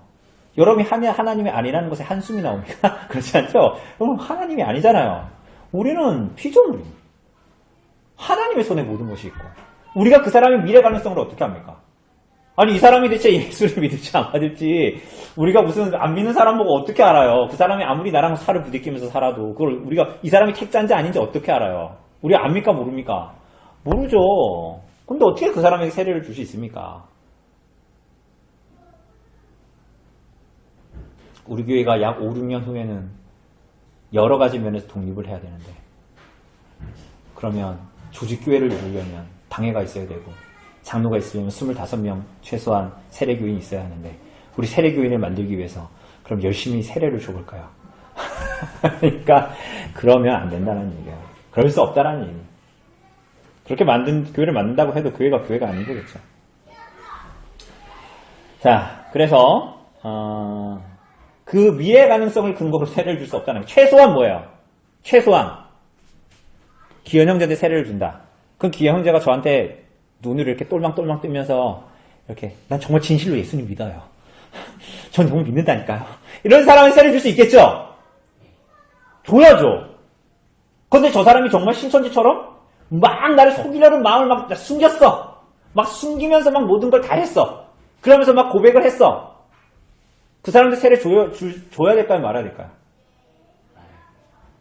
여러분이 하나님이 아니라는 것에 한숨이 나옵니까? 그렇지 않죠? 여러분 하나님이 아니잖아요. 우리는 피조물입니다. 하나님의 손에 모든 것이 있고 우리가 그 사람의 미래 가능성을 어떻게 합니까? 아니 이 사람이 대체 예수를 믿을지 안 믿을지 우리가 무슨 안 믿는 사람 보고 어떻게 알아요? 그 사람이 아무리 나랑 살을 부딪히면서 살아도 그걸 우리가 이 사람이 택자인지 아닌지 어떻게 알아요? 우리가 압니까 모릅니까? 모르죠. 근데 어떻게 그 사람에게 세례를 줄 수 있습니까? 우리 교회가 약 5, 6년 후에는 여러 가지 면에서 독립을 해야 되는데 그러면 조직교회를 이루려면 당회가 있어야 되고 장로가 있으려면 25명 최소한 세례교인이 있어야 하는데 우리 세례교인을 만들기 위해서 그럼 열심히 세례를 줘볼까요? 그러니까 그러면 안 된다는 얘기예요. 그럴 수 없다는 얘기예요. 그렇게 교회를 만든다고 해도 교회가 아닌 거겠죠. 자, 그래서 그 미래 가능성을 근거로 세례를 줄 수 없다는 거예요. 최소한 뭐예요? 최소한 기현 형제한테 세례를 준다. 그럼 기현 형제가 저한테 눈을 이렇게 똘망똘망 뜨면서 이렇게 난 정말 진실로 예수님 믿어요. 전 정말 믿는다니까요. 이런 사람은 세례 줄 수 있겠죠? 줘야죠. 그런데 저 사람이 정말 신천지처럼 막 나를 속이려는 마음을 막 숨겼어. 막 숨기면서 막 모든 걸 다 했어. 그러면서 막 고백을 했어. 그 사람한테 세례 줘야 될까요? 말아야 될까요?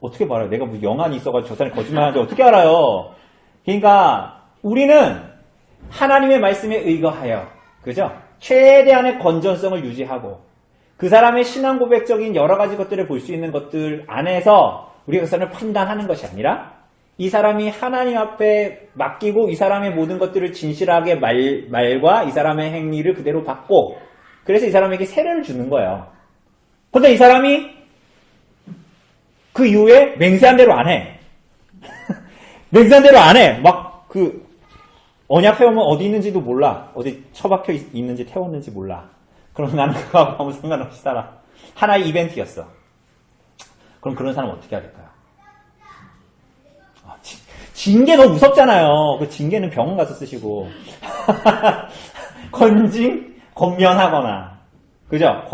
어떻게 말아요? 내가 뭐 영안이 있어가지고 저 사람이 거짓말하는지 어떻게 알아요? 그러니까 우리는 하나님의 말씀에 의거하여 그죠? 최대한의 건전성을 유지하고 그 사람의 신앙 고백적인 여러 가지 것들을 볼 수 있는 것들 안에서 우리가 그 사람을 판단하는 것이 아니라 이 사람이 하나님 앞에 맡기고 이 사람의 모든 것들을 진실하게 말과 이 사람의 행위를 그대로 받고 그래서 이 사람에게 세례를 주는 거예요. 근데 이 사람이 그 이후에 맹세한 대로 안 해. 맹세한 대로 안 해. 막 언약 태우면 어디 있는지도 몰라. 어디 처박혀 있는지 태웠는지 몰라. 그럼 나는 그거하고 아무 상관없이 살아. 하나의 이벤트였어. 그럼 그런 사람 어떻게 해야 될까요? 징계 너무 무섭잖아요. 그 징계는 병원 가서 쓰시고. 건면하거나. 그죠?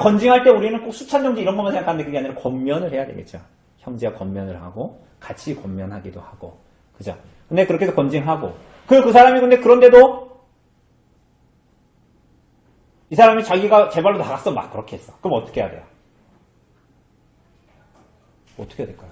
건징할 때 우리는 꼭 수찬정지 이런 것만 생각하는데 그게 아니라 건면을 해야 되겠죠. 형제가 건면을 하고, 같이 건면하기도 하고. 그죠? 근데 그렇게 해서 건징하고. 그 사람이 근데 그런데도 이 사람이 자기가 제 발로 나갔어. 막 그렇게 했어. 그럼 어떻게 해야 돼요? 어떻게 해야 될까요?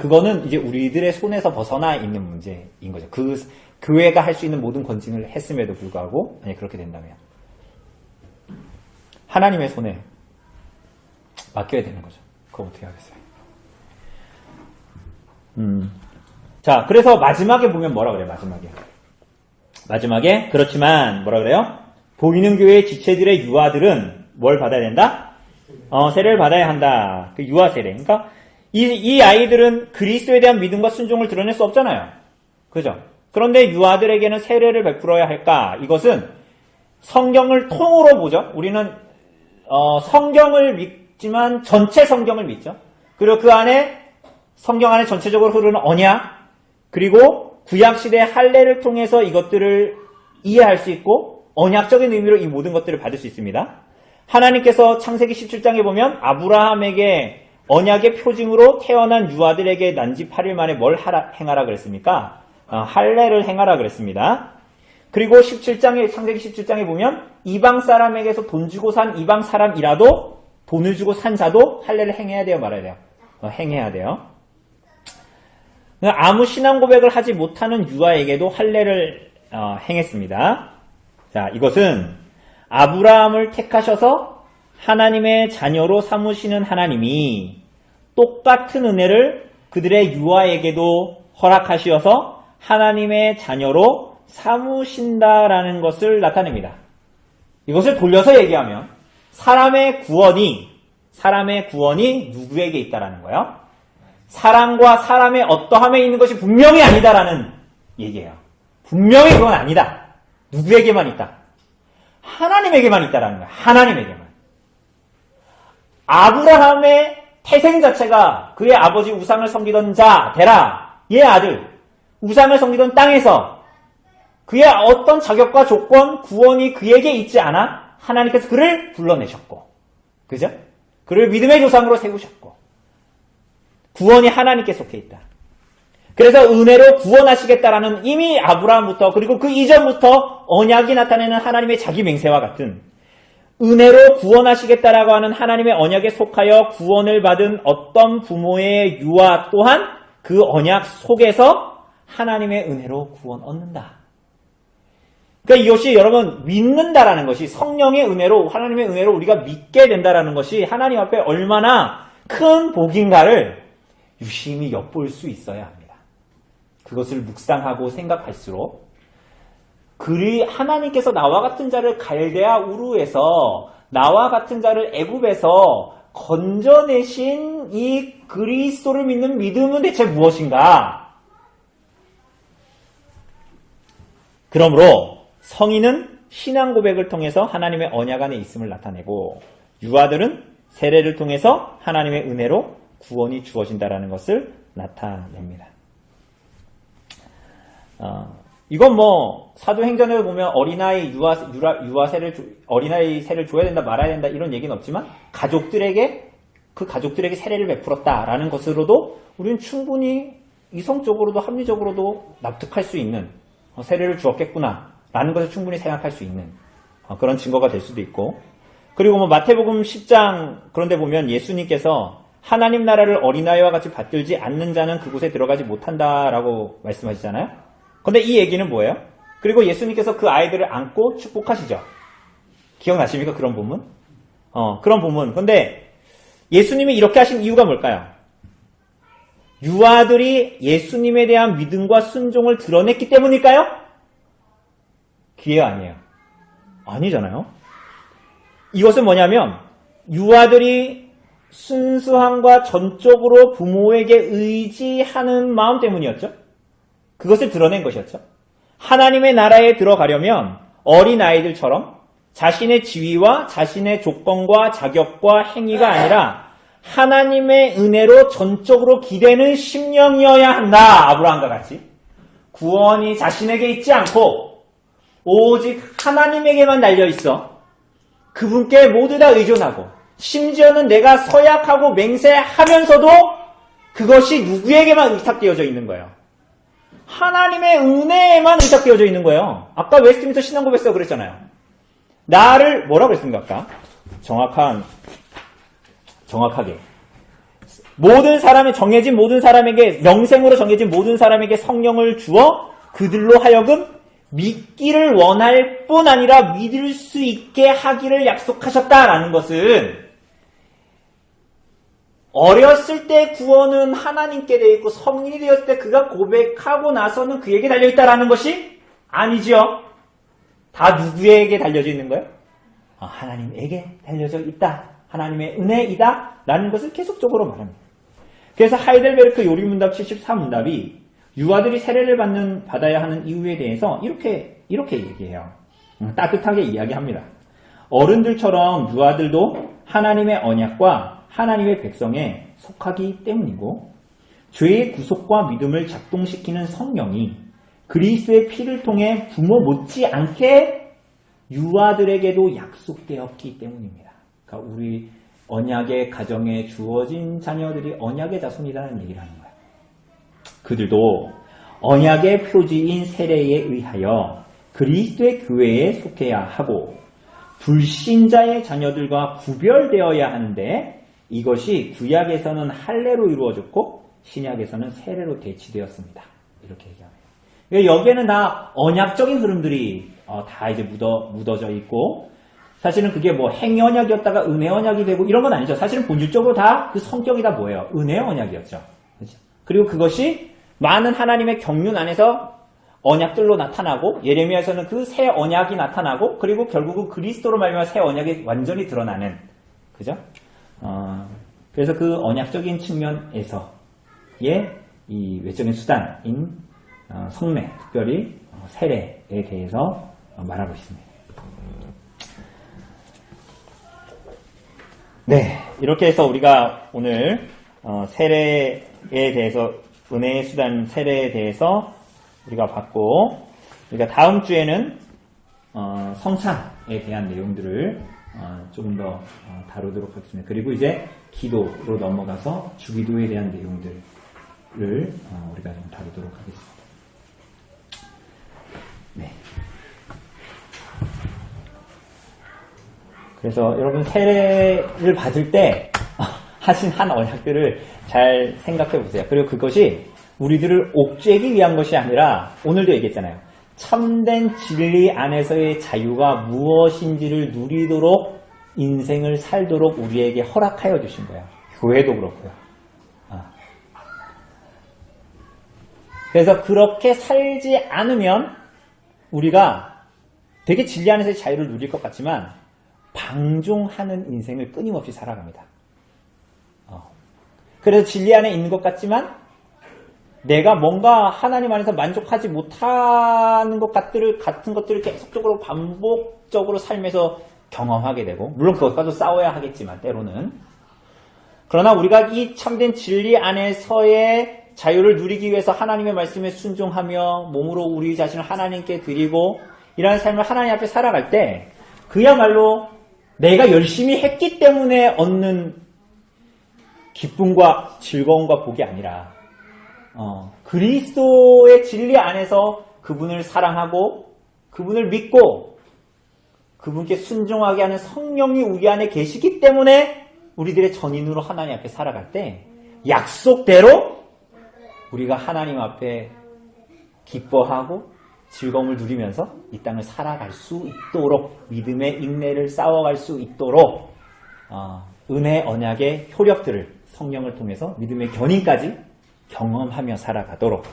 그거는 이제 우리들의 손에서 벗어나 있는 문제인 거죠. 그 교회가 할 수 있는 모든 건징을 했음에도 불구하고 만약 그렇게 된다면 하나님의 손에 맡겨야 되는 거죠. 그거 어떻게 하겠어요? 자, 그래서 마지막에 보면 뭐라 그래요? 마지막에 그렇지만 뭐라 그래요? 보이는 교회의 지체들의 유아들은 뭘 받아야 된다? 세례를 받아야 한다. 그 유아 세례. 그러니까 이 아이들은 그리스도에 대한 믿음과 순종을 드러낼 수 없잖아요. 그죠? 그런데 유아들에게는 세례를 베풀어야 할까? 이것은 성경을 통으로 보죠. 우리는 성경을 믿지만 전체 성경을 믿죠. 그리고 그 안에 성경 안에 전체적으로 흐르는 언약, 그리고 구약시대의 할례를 통해서 이것들을 이해할 수 있고 언약적인 의미로 이 모든 것들을 받을 수 있습니다. 하나님께서 창세기 17장에 보면 아브라함에게 언약의 표징으로 태어난 유아들에게 난지 8일 만에 뭘 행하라 그랬습니까? 할례를 행하라 그랬습니다. 그리고 창세기 17장에 보면 이방 사람에게서 돈 주고 산 이방 사람이라도 돈을 주고 산 자도 할례를 행해야 돼요, 말아야 돼요? 행해야 돼요. 아무 신앙 고백을 하지 못하는 유아에게도 할례를 행했습니다. 자, 이것은 아브라함을 택하셔서 하나님의 자녀로 삼으시는 하나님이 똑같은 은혜를 그들의 유아에게도 허락하시어서 하나님의 자녀로 삼으신다라는 것을 나타냅니다. 이것을 돌려서 얘기하면 사람의 구원이 누구에게 있다라는 거예요? 사람과 사람의 어떠함에 있는 것이 분명히 아니다라는 얘기예요. 분명히 그건 아니다. 누구에게만 있다? 하나님에게만 있다라는 거예요. 하나님에게만. 아브라함의 태생 자체가 그의 아버지 우상을 섬기던 자, 데라, 얘 아들, 우상을 섬기던 땅에서 그의 어떤 자격과 조건, 구원이 그에게 있지 않아 하나님께서 그를 불러내셨고, 그죠? 그를 믿음의 조상으로 세우셨고, 구원이 하나님께 속해 있다. 그래서 은혜로 구원하시겠다라는 이미 아브라함부터 그리고 그 이전부터 언약이 나타내는 하나님의 자기 맹세와 같은 은혜로 구원하시겠다라고 하는 하나님의 언약에 속하여 구원을 받은 어떤 부모의 유아 또한 그 언약 속에서 하나님의 은혜로 구원 얻는다. 그러니까 이것이 여러분 믿는다라는 것이 성령의 은혜로 하나님의 은혜로 우리가 믿게 된다라는 것이 하나님 앞에 얼마나 큰 복인가를 유심히 엿볼 수 있어야 합니다. 그것을 묵상하고 생각할수록 하나님께서 나와 같은 자를 갈대아 우르에서 나와 같은 자를 애굽에서 건져내신 이 그리스도를 믿는 믿음은 대체 무엇인가? 그러므로 성인은 신앙 고백을 통해서 하나님의 언약 안에 있음을 나타내고 유아들은 세례를 통해서 하나님의 은혜로 구원이 주어진다라는 것을 나타냅니다. 이건 뭐 사도행전에 보면 어린아이 어린아이 세를 줘야 된다 말아야 된다 이런 얘기는 없지만 가족들에게 세례를 베풀었다라는 것으로도 우리는 충분히 이성적으로도 합리적으로도 납득할 수 있는 세례를 주었겠구나라는 것을 충분히 생각할 수 있는 그런 증거가 될 수도 있고, 그리고 뭐 마태복음 10장 그런데 보면 예수님께서 하나님 나라를 어린아이와 같이 받들지 않는 자는 그곳에 들어가지 못한다라고 말씀하시잖아요. 근데 이 얘기는 뭐예요? 그리고 예수님께서 그 아이들을 안고 축복하시죠. 기억나십니까? 그런 부분? 그런 부분. 근데 예수님이 이렇게 하신 이유가 뭘까요? 유아들이 예수님에 대한 믿음과 순종을 드러냈기 때문일까요? 기회 아니에요. 아니잖아요. 이것은 뭐냐면 유아들이 순수함과 전적으로 부모에게 의지하는 마음 때문이었죠. 그것을 드러낸 것이었죠. 하나님의 나라에 들어가려면 어린아이들처럼 자신의 지위와 자신의 조건과 자격과 행위가 아니라 하나님의 은혜로 전적으로 기대는 심령이어야 한다. 아브라함과 같이. 구원이 자신에게 있지 않고 오직 하나님에게만 달려있어. 그분께 모두 다 의존하고 심지어는 내가 서약하고 맹세하면서도 그것이 누구에게만 의탁되어져 있는 거예요. 하나님의 은혜에만 의탁되어져 있는 거예요. 아까 웨스트민스터 신앙고백에서 그랬잖아요. 나를 뭐라고 그랬습니까? 아까? 정확하게 모든 사람의 정해진 모든 사람에게 명생으로 정해진 모든 사람에게 성령을 주어 그들로 하여금 믿기를 원할 뿐 아니라 믿을 수 있게 하기를 약속하셨다라는 것은 어렸을 때 구원은 하나님께 되어 있고 성인이 되었을 때 그가 고백하고 나서는 그에게 달려있다라는 것이 아니지요. 다 누구에게 달려져 있는 거예요? 하나님에게 달려져 있다. 하나님의 은혜이다. 라는 것을 계속적으로 말합니다. 그래서 하이델베르크 요리문답 74문답이 유아들이 세례를 받아야 하는 이유에 대해서 이렇게 얘기해요. 따뜻하게 이야기합니다. 어른들처럼 유아들도 하나님의 언약과 하나님의 백성에 속하기 때문이고 죄의 구속과 믿음을 작동시키는 성령이 그리스도의 피를 통해 부모 못지않게 유아들에게도 약속되었기 때문입니다. 그러니까 우리 언약의 가정에 주어진 자녀들이 언약의 자손이라는 얘기를 하는 거예요. 그들도 언약의 표지인 세례에 의하여 그리스도의 교회에 속해야 하고 불신자의 자녀들과 구별되어야 하는데 이것이 구약에서는 할례로 이루어졌고 신약에서는 세례로 대치되었습니다. 이렇게 얘기합니다. 여기에는 다 언약적인 흐름들이 다 이제 묻어져 있고 사실은 그게 뭐 행위 언약이었다가 은혜 언약이 되고 이런 건 아니죠. 사실은 본질적으로 다 그 성격이 다 뭐예요? 은혜 언약이었죠. 그렇죠? 그리고 그것이 많은 하나님의 경륜 안에서 언약들로 나타나고 예레미야에서는 그 새 언약이 나타나고 그리고 결국은 그리스도로 말미암아 새 언약이 완전히 드러나는 그죠? 그래서 그 언약적인 측면에서의 이 외적인 수단인 성례, 특별히 세례에 대해서 말하고 있습니다. 네, 이렇게 해서 우리가 오늘 세례에 대해서 은혜의 수단 세례에 대해서 우리가 봤고 우리가 다음 주에는 성찬에 대한 내용들을 조금 더 다루도록 하겠습니다. 그리고 이제 기도로 넘어가서 주기도에 대한 내용들을 우리가 좀 다루도록 하겠습니다. 네. 그래서 여러분 세례를 받을 때 하신 한 언약들을 잘 생각해 보세요. 그리고 그것이 우리들을 옥죄기 위한 것이 아니라 오늘도 얘기했잖아요. 참된 진리 안에서의 자유가 무엇인지를 누리도록 인생을 살도록 우리에게 허락하여 주신 거예요. 교회도 그렇고요. 그래서 그렇게 살지 않으면 우리가 되게 진리 안에서의 자유를 누릴 것 같지만 방종하는 인생을 끊임없이 살아갑니다. 그래서 진리 안에 있는 것 같지만 내가 뭔가 하나님 안에서 만족하지 못하는 것 같은 것들을 계속적으로 반복적으로 삶에서 경험하게 되고 물론 그것과도 싸워야 하겠지만 때로는 그러나 우리가 이 참된 진리 안에서의 자유를 누리기 위해서 하나님의 말씀에 순종하며 몸으로 우리 자신을 하나님께 드리고 이러한 삶을 하나님 앞에 살아갈 때 그야말로 내가 열심히 했기 때문에 얻는 기쁨과 즐거움과 복이 아니라 그리스도의 진리 안에서 그분을 사랑하고 그분을 믿고 그분께 순종하게 하는 성령이 우리 안에 계시기 때문에 우리들의 전인으로 하나님 앞에 살아갈 때 약속대로 우리가 하나님 앞에 기뻐하고 즐거움을 누리면서 이 땅을 살아갈 수 있도록 믿음의 인내를 쌓아갈 수 있도록 은혜 언약의 효력들을 성령을 통해서 믿음의 견인까지 경험하며 살아가도록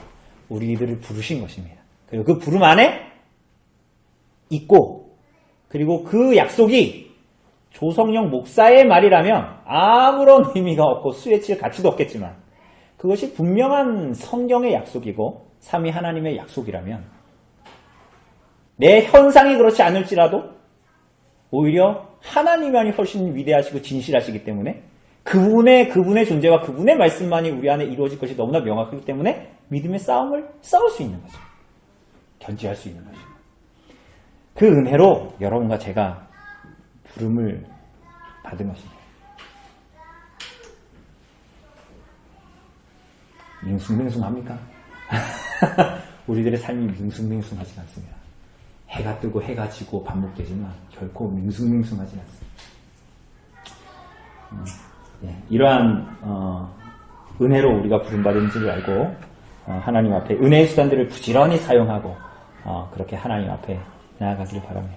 우리들을 부르신 것입니다. 그리고 그 부름 안에 있고 그리고 그 약속이 조성영 목사의 말이라면 아무런 의미가 없고 수에 칠 가치도 없겠지만 그것이 분명한 성경의 약속이고 삼위 하나님의 약속이라면 내 현상이 그렇지 않을지라도 오히려 하나님만이 훨씬 위대하시고 진실하시기 때문에 그분의 존재와 그분의 말씀만이 우리 안에 이루어질 것이 너무나 명확하기 때문에 믿음의 싸움을 싸울 수 있는 거죠. 견지할 수 있는 거죠. 그 은혜로 여러분과 제가 부름을 받은 것입니다. 밍숭맹숭합니까? 우리들의 삶이 밍숭맹숭하지 않습니다. 해가 뜨고 해가 지고 반복되지만 결코 밍숭맹숭하지 않습니다. 이러한 은혜로 우리가 부름받은 줄 알고 하나님 앞에 은혜의 수단들을 부지런히 사용하고 그렇게 하나님 앞에 나아가길 바랍니다.